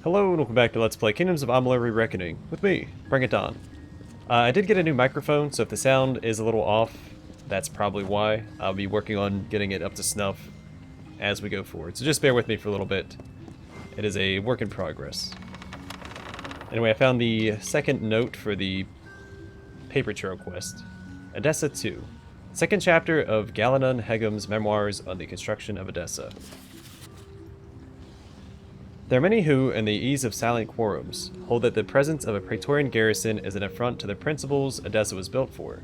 Hello and welcome back to Let's Play Kingdoms of Amalur Re-Reckoning with me, Brigand Hall. I did get a new microphone, so if the sound is a little off, that's probably why. I'll be working on getting it up to snuff as we go forward, so just bear with me for a little bit. It is a work in progress. Anyway, I found the second note for the paper trail quest. Odessa 2. Second chapter of Galanon Hegum's memoirs on the construction of Odessa. There are many who, in the ease of silent quorums, hold that the presence of a praetorian garrison is an affront to the principles Odessa was built for.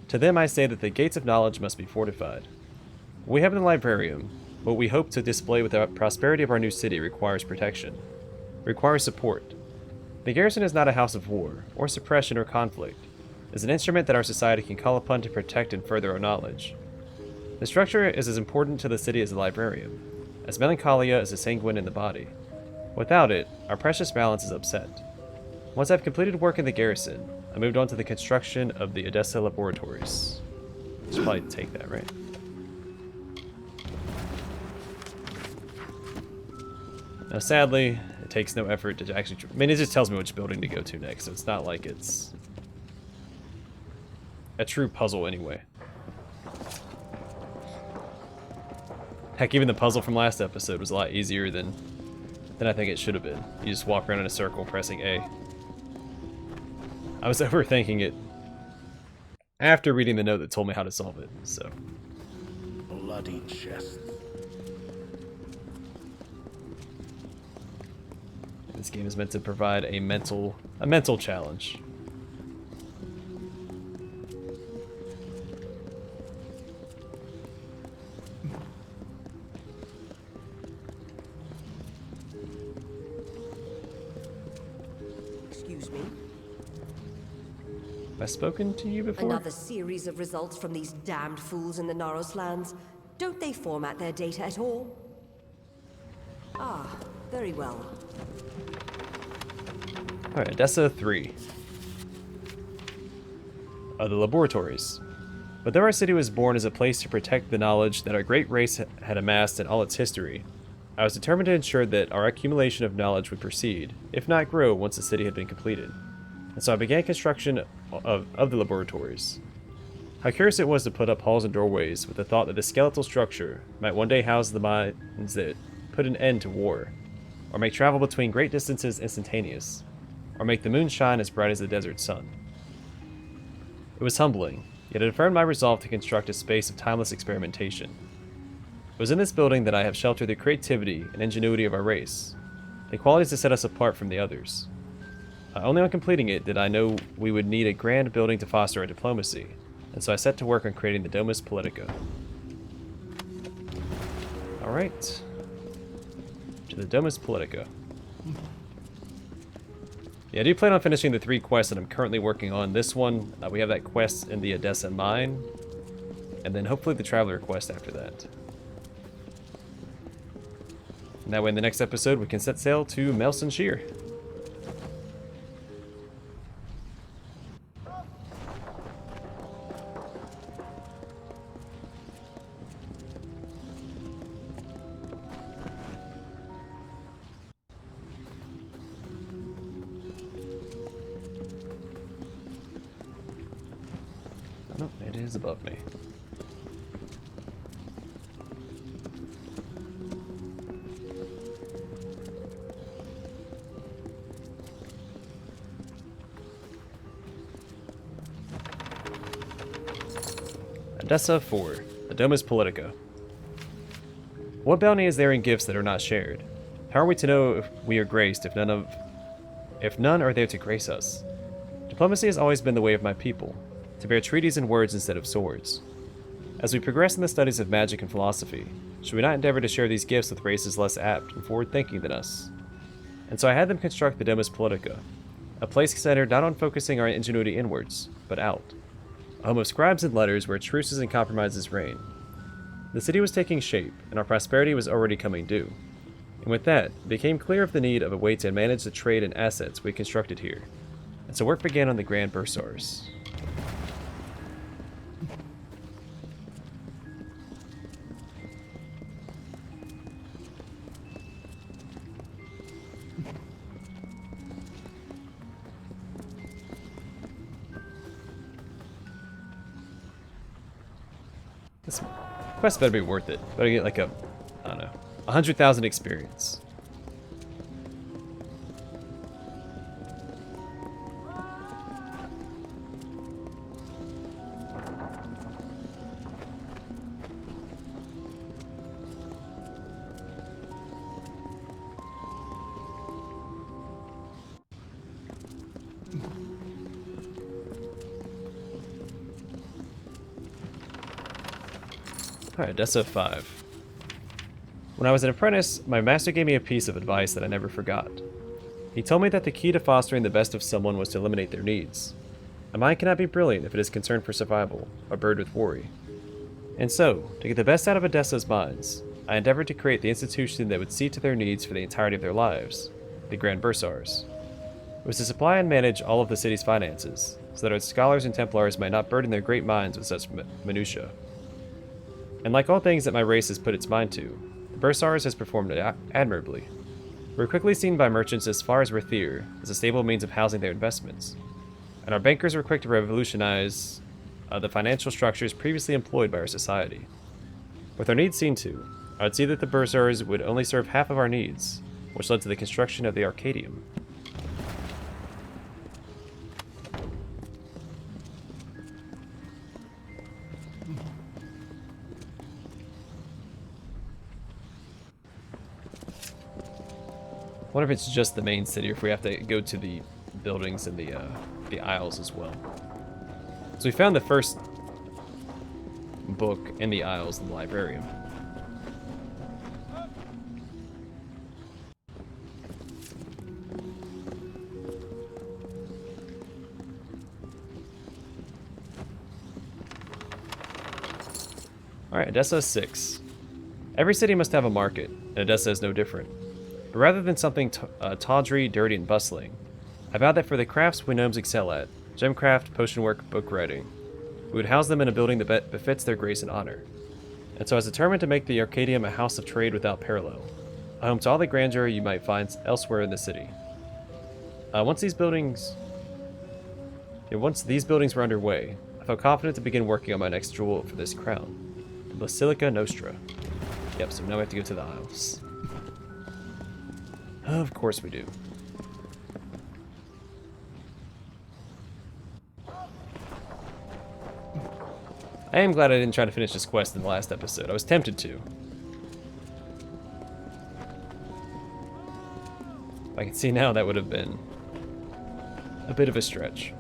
To them I say that the gates of knowledge must be fortified. We have in the librarium what we hope to display with the prosperity of our new city requires protection, requires support. The garrison is not a house of war, or suppression or conflict. It is an instrument that our society can call upon to protect and further our knowledge. The structure is as important to the city as the librarium, as melancholia is a sanguine in the body. Without it, our precious balance is upset. Once I've completed work in the garrison, I moved on to the construction of the Odessa laboratories. Should probably take that, right? Now sadly, it takes no effort to actually... I mean, it just tells me which building to go to next, so it's not like it's a true puzzle anyway. Heck, even the puzzle from last episode was a lot easier than I think it should have been. You just walk around in a circle pressing A. I was overthinking it after reading the note that told me how to solve it, so. Bloody chest. This game is meant to provide a mental challenge. Excuse me. Have I spoken to you before? Another series of results from these damned fools in the Naros lands. Don't they format their data at all? Ah, very well. Alright, Odessa 3. The laboratories. But though our city was born as a place to protect the knowledge that our great race had amassed in all its history, I was determined to ensure that our accumulation of knowledge would proceed, if not grow, once the city had been completed. And so I began construction of the laboratories. How curious it was to put up halls and doorways with the thought that the skeletal structure might one day house the minds that put an end to war, or make travel between great distances instantaneous, or make the moon shine as bright as the desert sun. It was humbling, yet it affirmed my resolve to construct a space of timeless experimentation. It was in this building that I have sheltered the creativity and ingenuity of our race, the qualities that set us apart from the others. Only on completing it did I know we would need a grand building to foster our diplomacy, and so I set to work on creating the Domus politico. Alright. To the Domus politico. Yeah, I do plan on finishing the 3 quests that I'm currently working on. This one, we have that quest in the Odessa mine, and then hopefully the Traveler quest after that. And that way in the next episode we can set sail to Melson Shear. Oh, it is above me. Odessa 4, the Domus Politica. What bounty is there in gifts that are not shared? How are we to know if we are graced if none are there to grace us? Diplomacy has always been the way of my people, to bear treaties and words instead of swords. As we progress in the studies of magic and philosophy, should we not endeavor to share these gifts with races less apt and forward-thinking than us? And so I had them construct the Domus Politica, a place centered not on focusing our ingenuity inwards, but out. A home of scribes and letters where truces and compromises reign. The city was taking shape, and our prosperity was already coming due. And with that, it became clear of the need of a way to manage the trade and assets we constructed here. And so work began on the grand bursars. Quest better be worth it. Better get like I don't know, 100,000 experience. Alright, Odessa 5. When I was an apprentice, my master gave me a piece of advice that I never forgot. He told me that the key to fostering the best of someone was to eliminate their needs. A mind cannot be brilliant if it is concerned for survival, a bird with worry. And so, to get the best out of Odessa's minds, I endeavored to create the institution that would see to their needs for the entirety of their lives, the Grand Bursars. It was to supply and manage all of the city's finances, so that its scholars and Templars might not burden their great minds with such minutiae. And like all things that my race has put its mind to, the Bursars has performed admirably. We were quickly seen by merchants as far as Rathir as a stable means of housing their investments, and our bankers were quick to revolutionize the financial structures previously employed by our society. With our needs seen to, I would see that the Bursars would only serve half of our needs, which led to the construction of the Arcadium. I wonder if it's just the main city or if we have to go to the buildings and the aisles as well. So we found the first book in the aisles in the librarium. Alright, Odessa 6. Every city must have a market, and Odessa is no different. But rather than something tawdry, dirty, and bustling, I vowed that for the crafts we gnomes excel at, gemcraft, potion work, book writing, we would house them in a building that befits their grace and honor. And so I was determined to make the Arcadium a house of trade without parallel, a home to all the grandeur you might find elsewhere in the city. Once these buildings were underway, I felt confident to begin working on my next jewel for this crown, the Basilica Nostra. Yep, so now we have to go to the aisles. Of course we do. I am glad I didn't try to finish this quest in the last episode. I was tempted to. I can see now that would have been a bit of a stretch.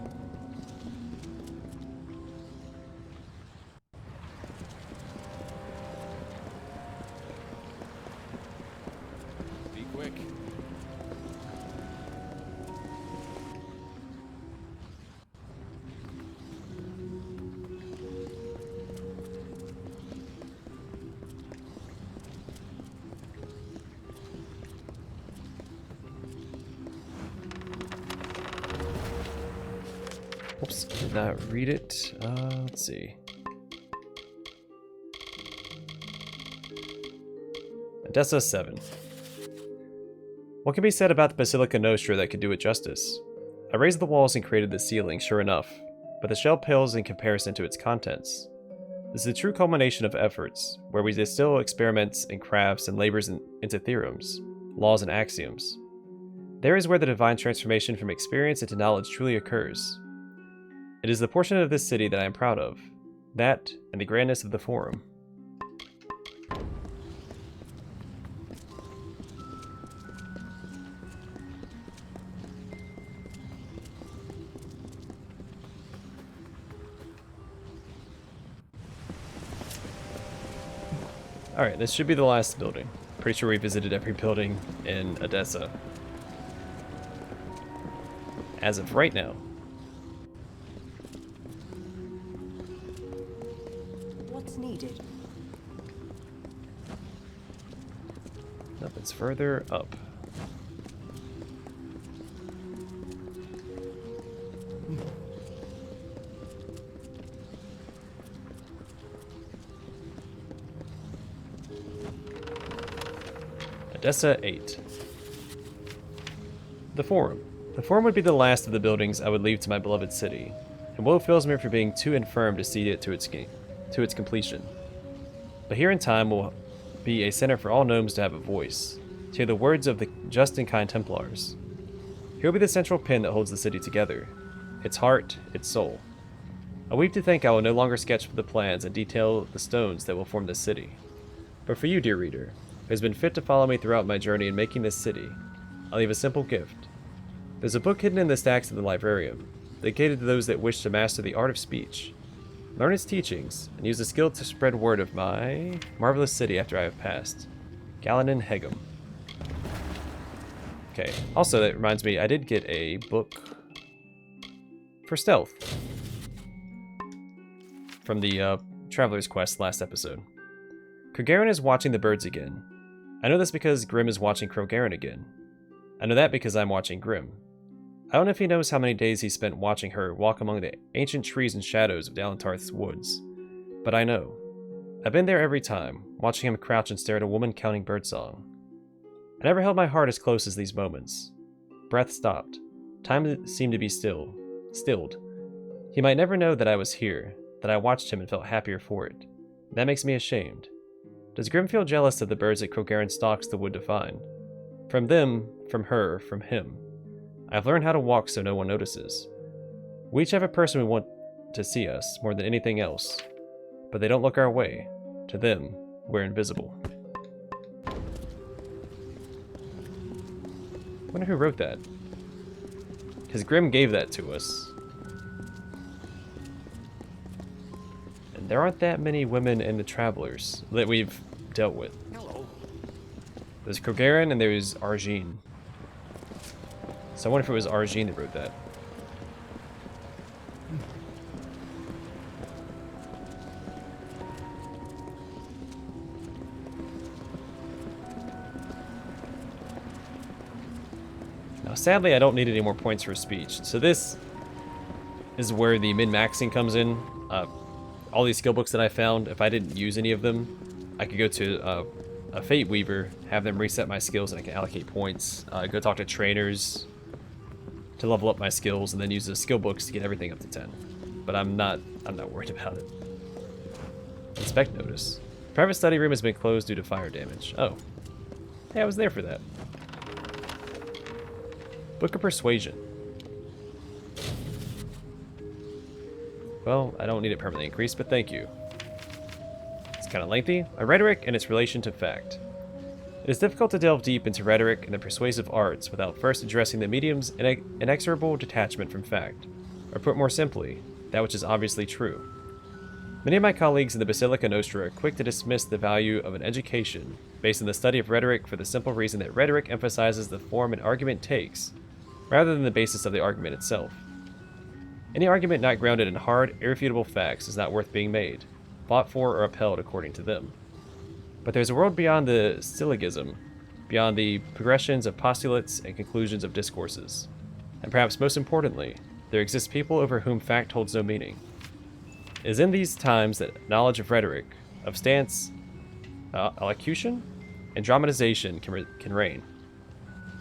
Be quick. Oops, did not read it. Let's see. Odessa 7. What can be said about the Basilica Nostra that could do it justice? I raised the walls and created the ceiling, sure enough, but the shell pales in comparison to its contents. This is the true culmination of efforts, where we distill experiments and crafts and labors into theorems, laws and axioms. There is where the divine transformation from experience into knowledge truly occurs. It is the portion of this city that I am proud of, that and the grandness of the Forum. Alright, this should be the last building. Pretty sure we visited every building in Odessa. As of right now. What's needed? Nope, it's further up. Odessa 8. The Forum. The Forum would be the last of the buildings I would leave to my beloved city, and woe fills me for being too infirm to see it to its completion. But here in time will be a center for all gnomes to have a voice, to hear the words of the just and kind Templars. Here will be the central pin that holds the city together, its heart, its soul. I weep to think I will no longer sketch the plans and detail the stones that will form this city. But for you, dear reader, who has been fit to follow me throughout my journey in making this city, I'll leave a simple gift. There's a book hidden in the stacks of the librarium, dedicated to those that wish to master the art of speech, learn its teachings, and use the skill to spread word of my marvelous city after I have passed. Galanin Hegum. Okay, also that reminds me, I did get a book for stealth from the Traveler's Quest last episode. Krogarin is watching the birds again. I know this because Grim is watching Krogarin again. I know that because I'm watching Grim. I don't know if he knows how many days he spent watching her walk among the ancient trees and shadows of Dalentarth's woods. But I know. I've been there every time, watching him crouch and stare at a woman counting birdsong. I never held my heart as close as these moments. Breath stopped. Time seemed to be stilled. He might never know that I was here, that I watched him and felt happier for it. That makes me ashamed. Does Grim feel jealous of the birds that Krogarin stalks the wood to find? From them, from her, from him. I've learned how to walk so no one notices. We each have a person we want to see us more than anything else, but they don't look our way. To them, we're invisible. I wonder who wrote that. Because Grim gave that to us. And there aren't that many women in the Travelers that we've dealt with. Hello. There's Krogarin and there's Arjin. So I wonder if it was Arjin that wrote that. Now sadly I don't need any more points for speech, so this is where the min-maxing comes in. All these skill books that I found, if I didn't use any of them, I could go to a Fate Weaver, have them reset my skills, and I can allocate points. Go talk to trainers to level up my skills, and then use the skill books to get everything up to 10. But I'm not worried about it. Inspect notice. Private study room has been closed due to fire damage. Oh. Hey, I was there for that. Book of Persuasion. Well, I don't need it permanently increased, but thank you. It's kind of lengthy. A rhetoric and its relation to fact. It is difficult to delve deep into rhetoric and the persuasive arts without first addressing the medium's inexorable detachment from fact, or put more simply, that which is obviously true. Many of my colleagues in the Basilica Nostra are quick to dismiss the value of an education based on the study of rhetoric for the simple reason that rhetoric emphasizes the form an argument takes, rather than the basis of the argument itself. Any argument not grounded in hard, irrefutable facts is not worth being made, fought for or upheld according to them. But there's a world beyond the syllogism, beyond the progressions of postulates and conclusions of discourses. And perhaps most importantly, there exist people over whom fact holds no meaning. It is in these times that knowledge of rhetoric, of stance, elocution, and dramatization can reign.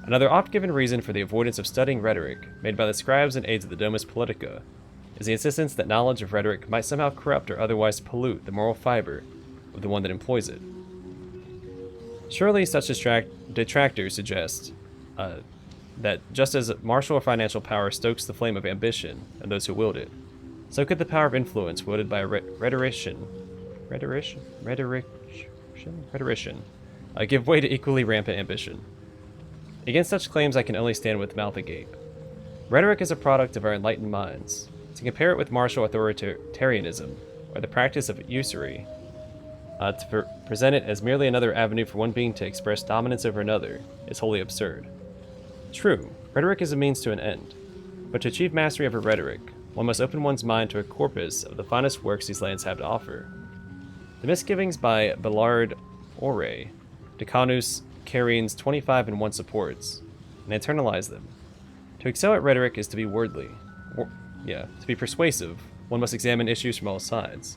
Another oft-given reason for the avoidance of studying rhetoric, made by the scribes and aides of the Domus Politica, is the insistence that knowledge of rhetoric might somehow corrupt or otherwise pollute the moral fiber of the one that employs it. Surely such detractors suggest that just as martial or financial power stokes the flame of ambition in those who wield it, so could the power of influence wielded by a rhetorician give way to equally rampant ambition. Against such claims I can only stand with mouth agape. Rhetoric is a product of our enlightened minds. To compare it with martial authoritarianism, or the practice of usury, to present it as merely another avenue for one being to express dominance over another, is wholly absurd. True, rhetoric is a means to an end, but to achieve mastery over rhetoric, one must open one's mind to a corpus of the finest works these lands have to offer. The misgivings by Ballard Ore, Decanus, Carine's 25 and 1 supports, and internalize them. To excel at rhetoric is to be wordly. To be persuasive, one must examine issues from all sides.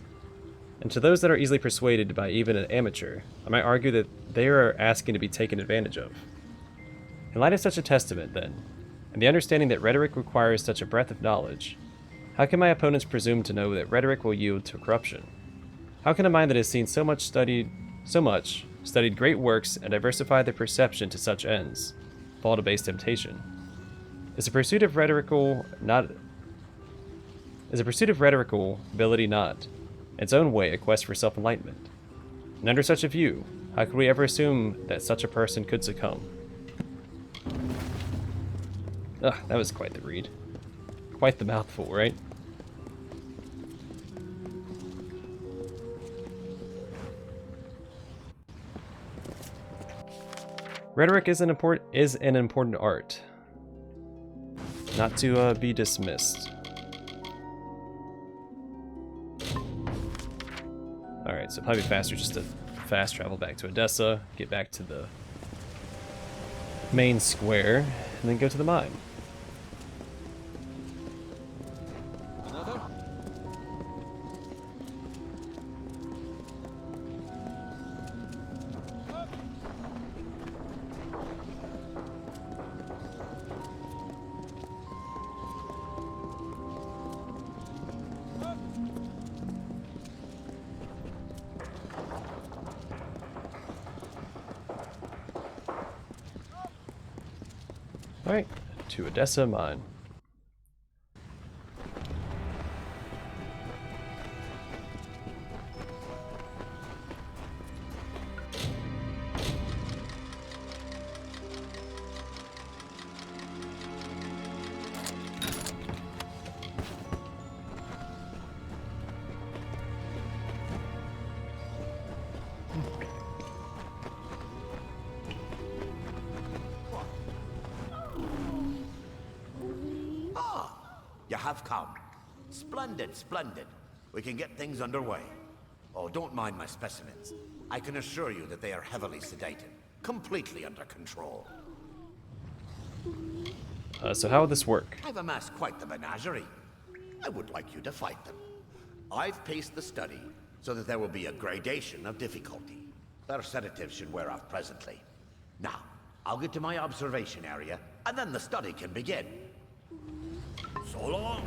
And to those that are easily persuaded by even an amateur, I might argue that they are asking to be taken advantage of. In light of such a testament, then, and the understanding that rhetoric requires such a breadth of knowledge, how can my opponents presume to know that rhetoric will yield to corruption? How can a mind that has seen so much, studied great works, and diversified their perception to such ends, fall to base temptation? Is the pursuit of rhetorical ability not, in its own way, a quest for self-enlightenment? And under such a view, how could we ever assume that such a person could succumb? Ugh, that was quite the read. Quite the mouthful, right? Rhetoric is an important art, not to be dismissed. Alright, so probably faster just to fast travel back to Odessa, get back to the main square, and then go to the mine. Another? Alright, to Odessa mine. You have come. Splendid, splendid. We can get things underway. Oh, don't mind my specimens. I can assure you that they are heavily sedated, completely under control. So how would this work? I've amassed quite the menagerie. I would like you to fight them. I've paced the study so that there will be a gradation of difficulty. Their sedatives should wear off presently. Now, I'll get to my observation area, and then the study can begin. So long.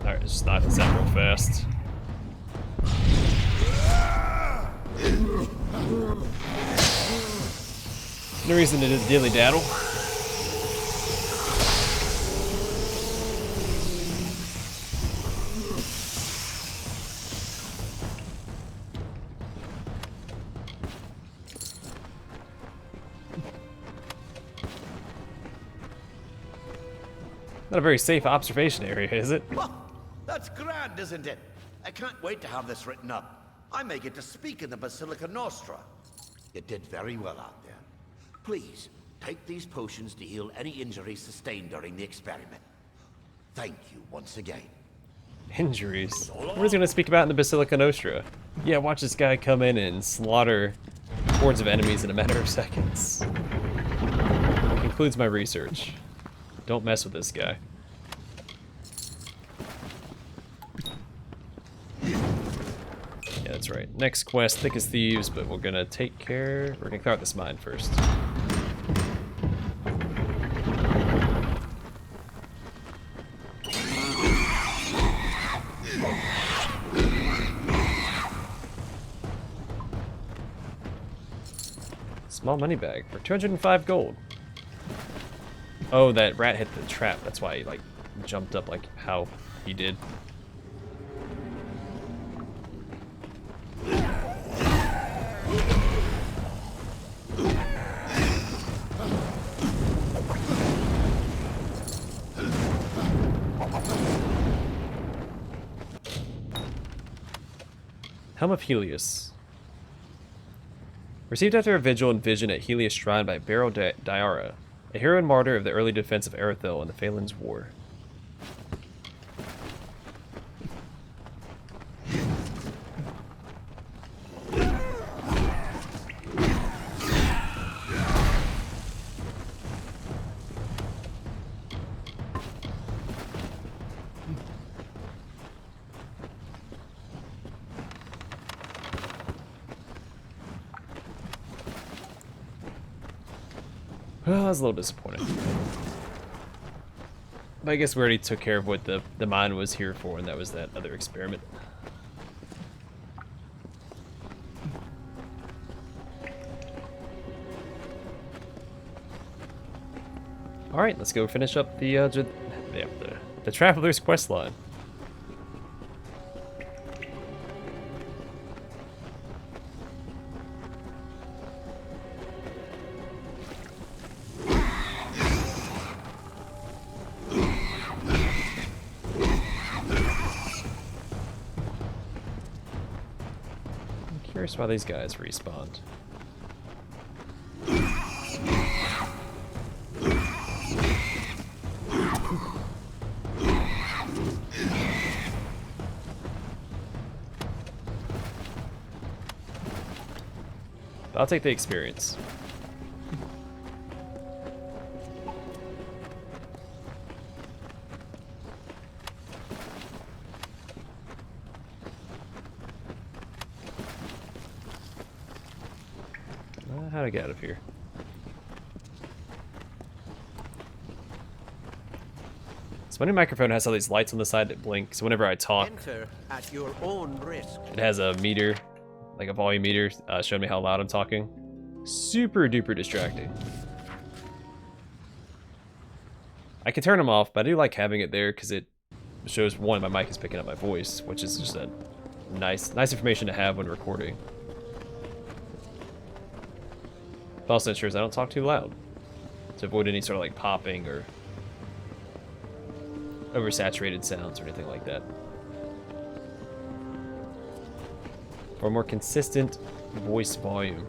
Alright, just knock this out real fast. No reason to dilly daddle. Not a very safe observation area, is it? Well, that's grand, isn't it? I can't wait to have this written up. I may get to speak in the Basilica Nostra. You did very well out there. Please, take these potions to heal any injuries sustained during the experiment. Thank you once again. Injuries? What is he going to speak about in the Basilica Nostra? Yeah, watch this guy come in and slaughter hordes of enemies in a matter of seconds. Concludes my research. Don't mess with this guy. Yeah, that's right. Next quest, thick as thieves, but we're gonna clear out this mine first. Small money bag for 205 gold. Oh, that rat hit the trap. That's why he, like, jumped up like how he did. Helm of Helios. Received after a vigil and vision at Helios Shrine by Beryl Diara, a hero and martyr of the early defense of Rathir in the Phalanx War. Well, I was a little disappointed. But I guess we already took care of what the mine was here for, and that was that other experiment. Alright, let's go finish up the Traveler's quest line. I'm curious why these guys respawned. I'll take the experience. How'd I get out of here? So my new microphone has all these lights on the side that blink, so whenever I talk, Enter at your own risk. it has a meter, like a volume meter, showing me how loud I'm talking. Super duper distracting. I can turn them off, but I do like having it there because it shows, one, my mic is picking up my voice, which is just a nice information to have when recording. It also ensures I don't talk too loud to avoid any sort of like popping or oversaturated sounds or anything like that. For a more consistent voice volume.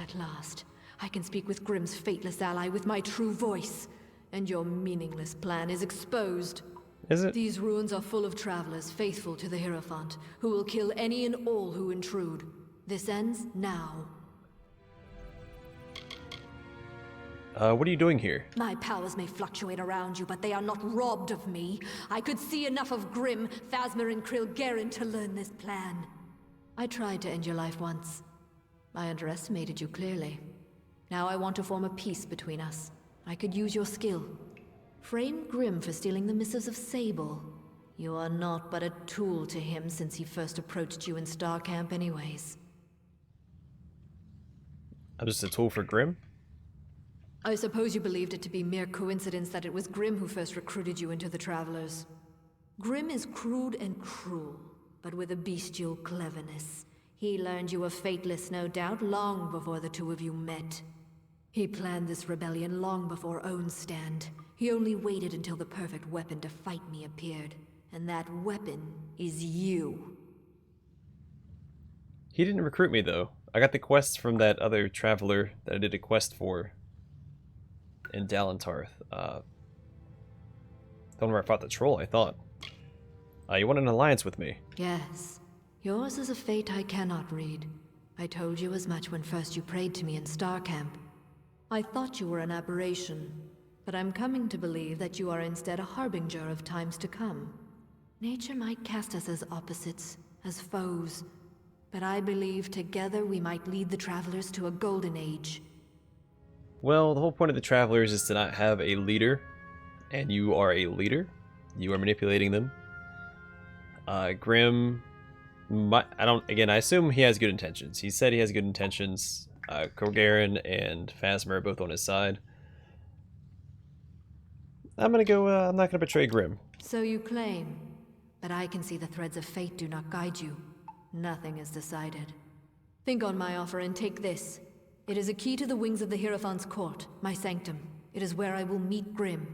At last, I can speak with Grimm's fateless ally with my true voice, and your meaningless plan is exposed. Is it? These ruins are full of travelers faithful to the Hierophant, who will kill any and all who intrude. This ends now. What are you doing here? My powers may fluctuate around you, but they are not robbed of me. I could see enough of Grimm, Phasma, and Krilgaren to learn this plan. I tried to end your life once. I underestimated you clearly. Now I want to form a peace between us. I could use your skill. Frame Grimm for stealing the missives of Sable. You are not but a tool to him since he first approached you in Star Camp anyways. I'm just a tool for Grimm? I suppose you believed it to be mere coincidence that it was Grimm who first recruited you into the Travelers. Grimm is crude and cruel, but with a bestial cleverness. He learned you were fateless, no doubt, long before the two of you met. He planned this rebellion long before Own's stand. He only waited until the perfect weapon to fight me appeared. And that weapon is you. He didn't recruit me, though. I got the quest from that other traveler that I did a quest for in Dalentarth. The one where I fought the troll, I thought. You want an alliance with me? Yes. Yours is a fate I cannot read. I told you as much when first you prayed to me in Star Camp. I thought you were an aberration, but I'm coming to believe that you are instead a harbinger of times to come. Nature might cast us as opposites, as foes, but I believe together we might lead the Travelers to a golden age. Well, the whole point of the Travelers is to not have a leader, and you are a leader. You are manipulating them. Grimm, I assume he has good intentions. He said he has good intentions. Krilgaren and Phasma are both on his side. I'm not gonna betray Grimm. So you claim, but I can see the threads of fate do not guide you. Nothing is decided. Think on my offer and take this. It is a key to the wings of the Hierophant's court, my sanctum. It is where I will meet Grimm.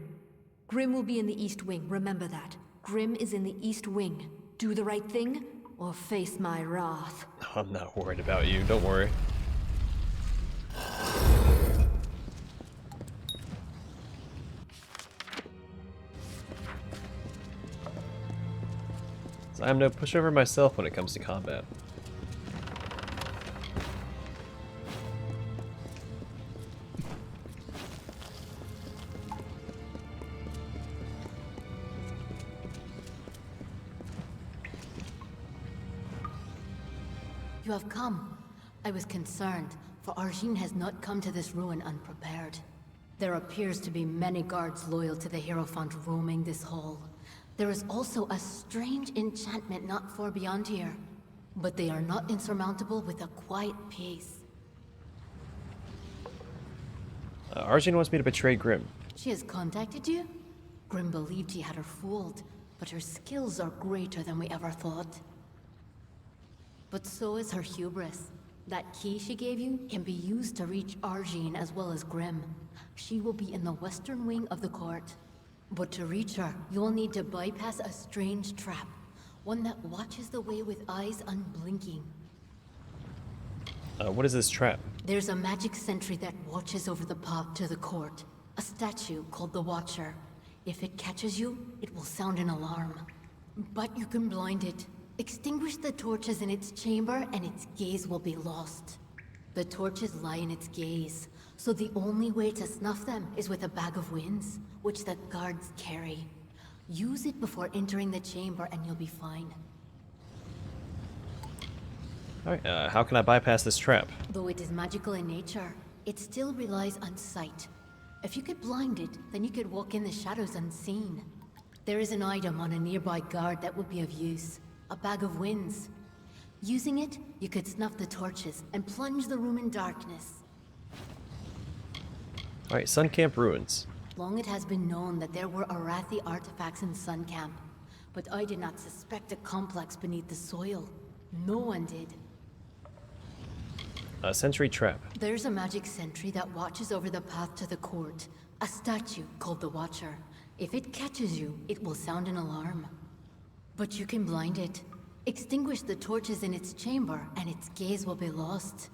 Grimm will be in the East Wing, remember that. Grimm is in the East Wing. Do the right thing, or face my wrath. I'm not worried about you, don't worry. So I'm no pushover myself when it comes to combat. you have come. I was concerned, for Arjin has not come to this ruin unprepared. There appears to be many guards loyal to the Hierophant roaming this hall. There is also a strange enchantment not far beyond here, but they are not insurmountable with a quiet pace. Arjun wants me to betray Grim. She has contacted you? Grim believed he had her fooled, but her skills are greater than we ever thought. But so is her hubris. That key she gave you can be used to reach Arjin as well as Grim. She will be in the western wing of the court. But to reach her, you will need to bypass a strange trap. One that watches the way with eyes unblinking. What is this trap? There's a magic sentry that watches over the path to the court. A statue called the Watcher. If it catches you, it will sound an alarm. But you can blind it. Extinguish the torches in its chamber and its gaze will be lost. The torches lie in its gaze, so the only way to snuff them is with a bag of winds, which the guards carry. Use it before entering the chamber and you'll be fine. Alright, how can I bypass this trap? Though it is magical in nature, it still relies on sight. If you could blind it, then you could walk in the shadows unseen. There is an item on a nearby guard that would be of use. A bag of winds. Using it, you could snuff the torches and plunge the room in darkness. Alright, Sun Camp Ruins. Long it has been known that there were Arathi artifacts in Sun Camp, but I did not suspect a complex beneath the soil. No one did. A sentry trap. There's a magic sentry that watches over the path to the court. A statue called the Watcher. If it catches you, it will sound an alarm. But you can blind it. Extinguish the torches in its chamber, and its gaze will be lost.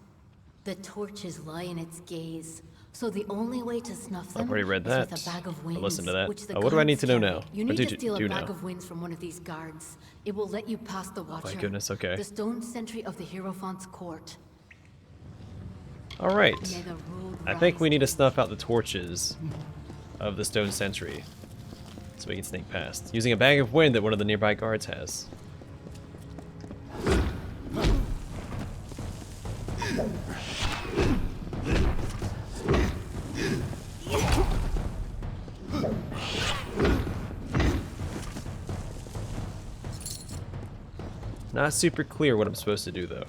The torches lie in its gaze, so the only way to snuff them I've already read is that. with a bag of winds. I'll listen to that. Which the What do I need guards to know carry. now? You What need did to steal you a do bag now? of winds from one of these guards. It will let you pass the Watcher. My goodness, okay. The stone sentry of the Hierophant's court. Alright. May the road I think rise we need to snuff out the torches of the stone sentry so we can sneak past. Using a bag of wind that one of the nearby guards has. Not super clear what I'm supposed to do though.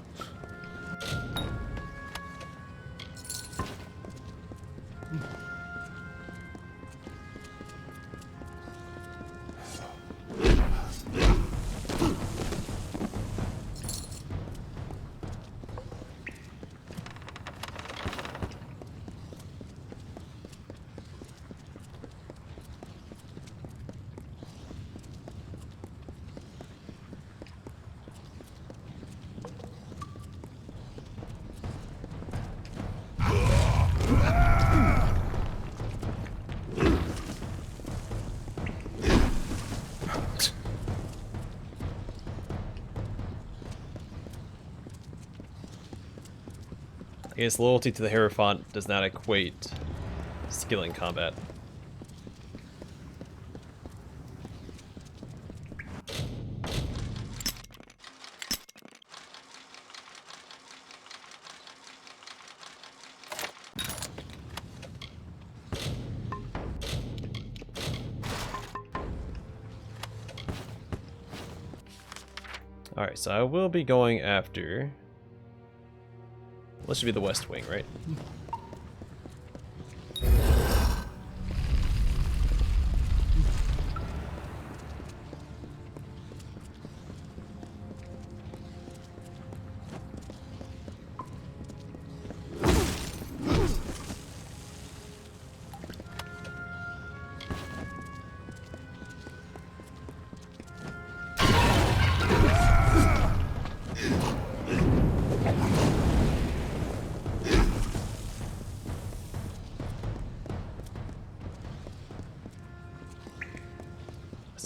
I guess loyalty to the Hierophant does not equate skill in combat. Alright, so I will be going after... This should be the West Wing, right?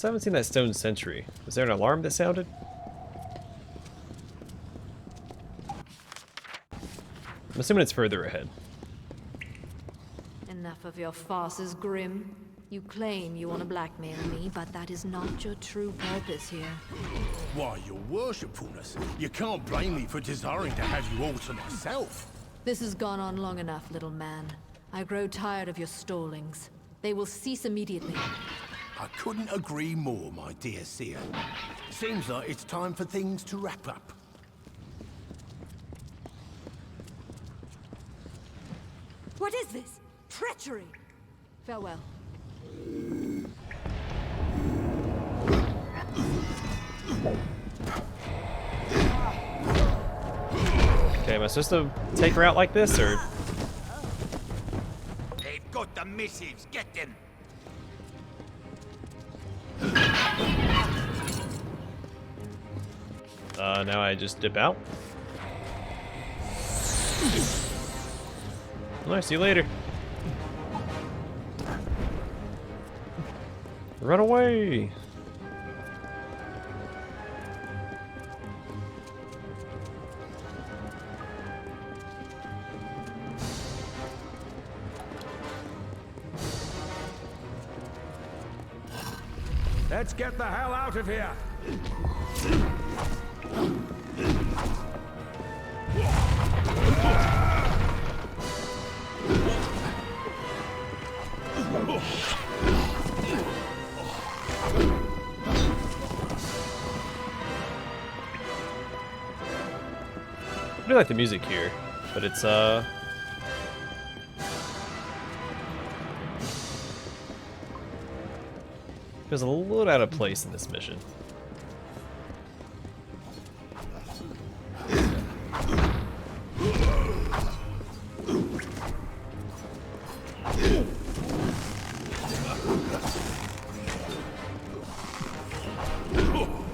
I haven't seen that stone sentry. Was there an alarm that sounded? I'm assuming it's further ahead. Enough of your farces, Grim. You claim you want to blackmail me, but that is not your true purpose here. Why, your worshipfulness, you can't blame me for desiring to have you all to myself. This has gone on long enough, little man. I grow tired of your stallings. They will cease immediately. I couldn't agree more, my dear seer. Seems like it's time for things to wrap up. What is this? Treachery! Farewell. Okay, am I supposed to take her out like this, or? They've got the missives. Get them. Now I just dip out. Well, see you later. Run away! Let's get the hell out of here! I do like the music here, but it's feels a little out of place in this mission.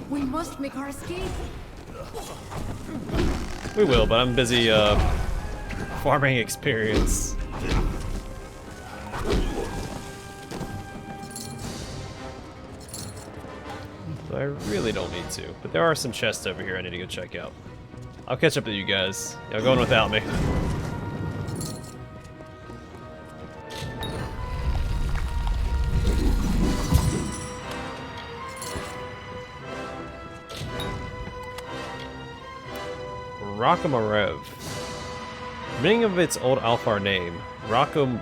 We must make our escape. We will, but I'm busy farming experience. So I really don't need to, but there are some chests over here I need to go check out. I'll catch up with you guys. Y'all going without me. Rakamarev. The meaning of its old Alfar name, Rakamarev,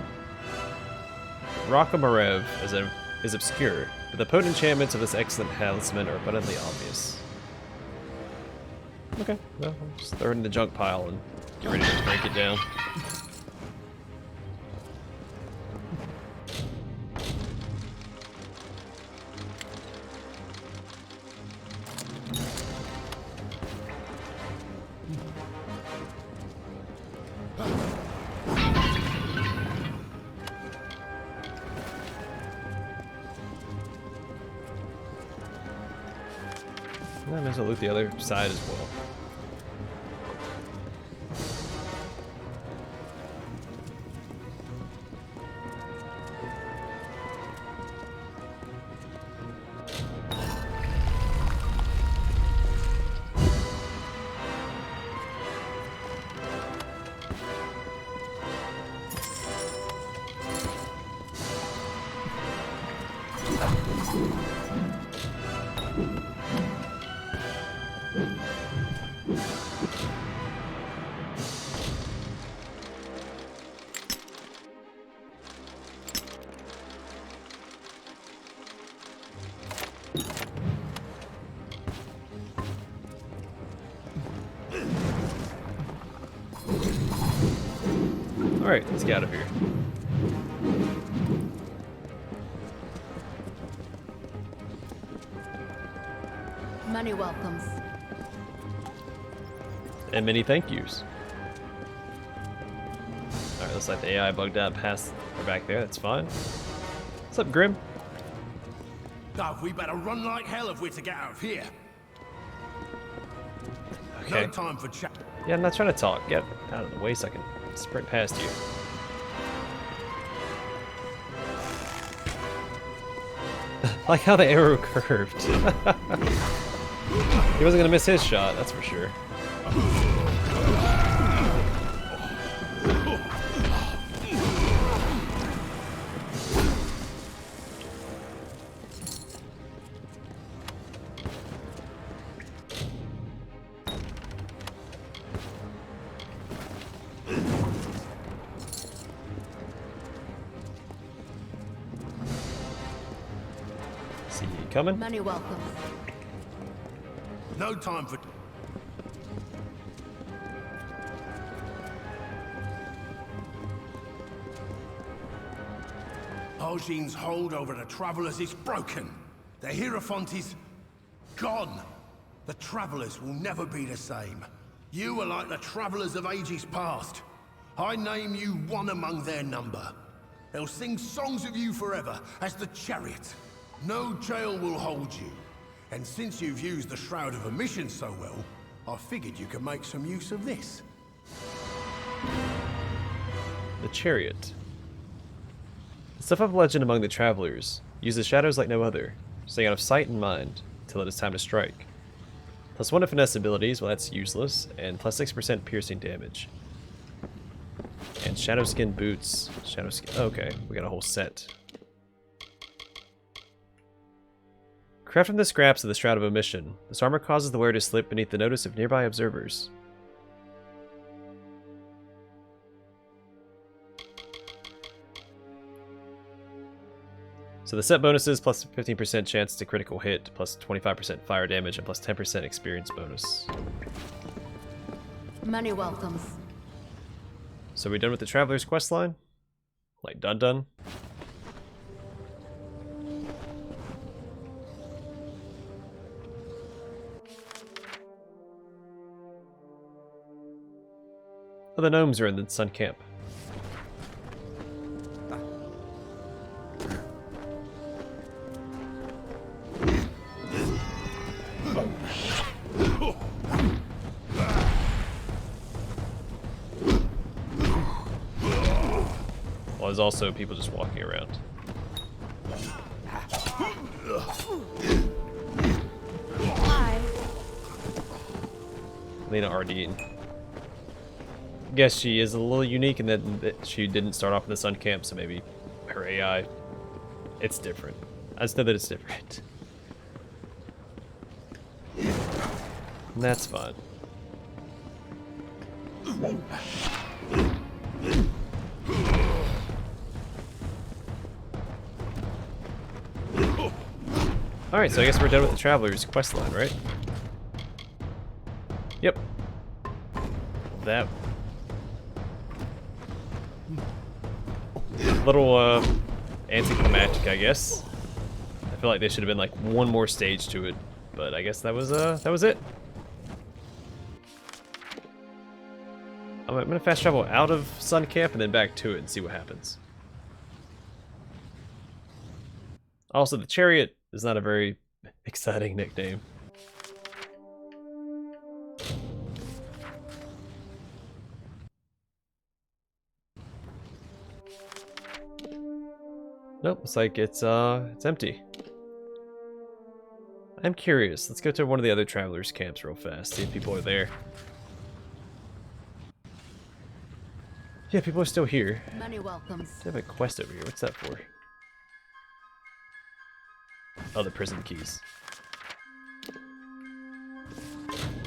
is obscure, but the potent enchantments of this excellent talisman are abundantly obvious. Okay, well, I'll just throw it in the junk pile and get ready to break it down. I might as well loot the other side as well. Alright, let's get out of here. Many welcomes. And many thank yous. Alright, looks like the AI bugged out past or back there, that's fine. What's up, Grim? Oh, we better run like hell if we're to get out of here. Okay. No time for chat. Yeah, I'm not trying to talk. Get out of the way so I can sprint past you. Like how the arrow curved. He wasn't gonna miss his shot, that's for sure. See you coming. Many welcomes. No time for... Arjins' hold over the Travelers is broken. The Hierophant is... gone. The Travelers will never be the same. You are like the Travelers of ages past. I name you one among their number. They'll sing songs of you forever as the Chariot. No jail will hold you. And since you've used the Shroud of Omission so well, I figured you could make some use of this. The Chariot. The stuff of legend among the travelers uses shadows like no other, staying out of sight and mind until it is time to strike. +1 to finesse abilities, well that's useless, and +6% piercing damage. And shadow skin boots. Shadow skin. Okay, we got a whole set. Craft from the scraps of the Shroud of Omission. This armor causes the wearer to slip beneath the notice of nearby observers. So the set bonuses plus 15% chance to critical hit, plus 25% fire damage, and plus 10% experience bonus. Many welcomes. So we done with the Traveler's questline? Like done? Oh, the gnomes are in the sun camp. Well, there's also people just walking around. Hi. Lena Ardeen. Guess she is a little unique in that she didn't start off in the sun camp, so maybe her AI, it's different. I just know that it's different. And that's fine. Alright, so I guess we're done with the Traveler's questline, right? Yep. That little anticlimactic, I guess. I feel like there should have been like one more stage to it, but I guess that was it. I'm gonna fast travel out of Sun Camp and then back to it and see what happens. Also, the Chariot is not a very exciting nickname. Nope, looks like it's empty. I'm curious. Let's go to one of the other travelers' camps real fast, see if people are there. Yeah, people are still here. Many welcomes. I have a quest over here. What's that for? Oh, the prison keys.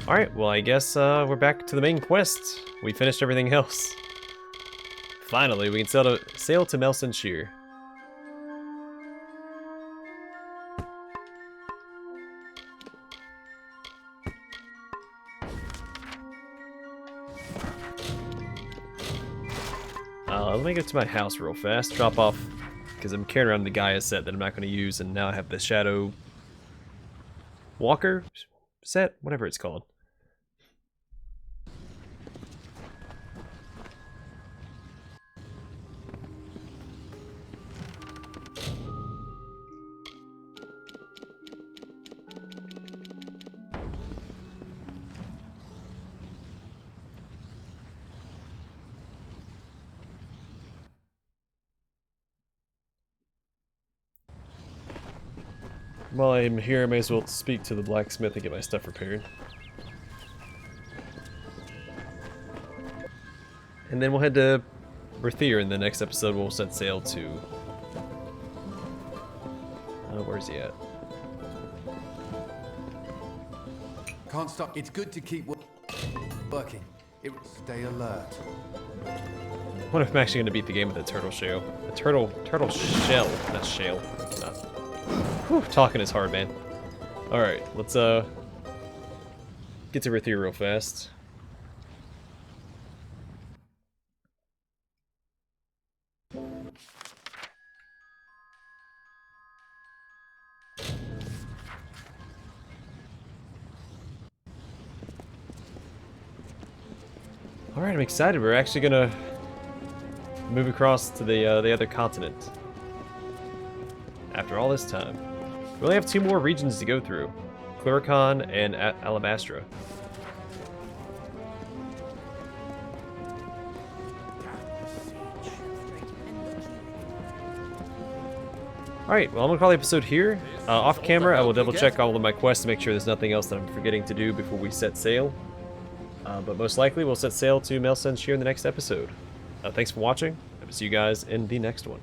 Alright, well I guess we're back to the main quest. We finished everything else. Finally, we can sail to Melson Shear. Let me get to my house real fast, drop off, because I'm carrying around the Gaia set that I'm not going to use, and now I have the Shadow Walker set, whatever it's called. While I'm here, I may as well speak to the blacksmith and get my stuff repaired. And then we'll head to Rathir in the next episode. We'll set sail to... where's he at? Can't stop. It's good to keep working. It will stay alert. I wonder if I'm actually going to beat the game with the turtle shell. The turtle shell, not shale. Not. Whew, talking is hard, man. Alright, let's get to Rathir real fast. Alright, I'm excited. We're actually gonna move across to the other continent. After all this time. We only have 2 more regions to go through. Cluricon and Alamastra. Alright, well I'm gonna call the episode here. Off camera, I will double check all of my quests to make sure there's nothing else that I'm forgetting to do before we set sail. But most likely we'll set sail to Melsen's here in the next episode. Thanks for watching. I will see you guys in the next one.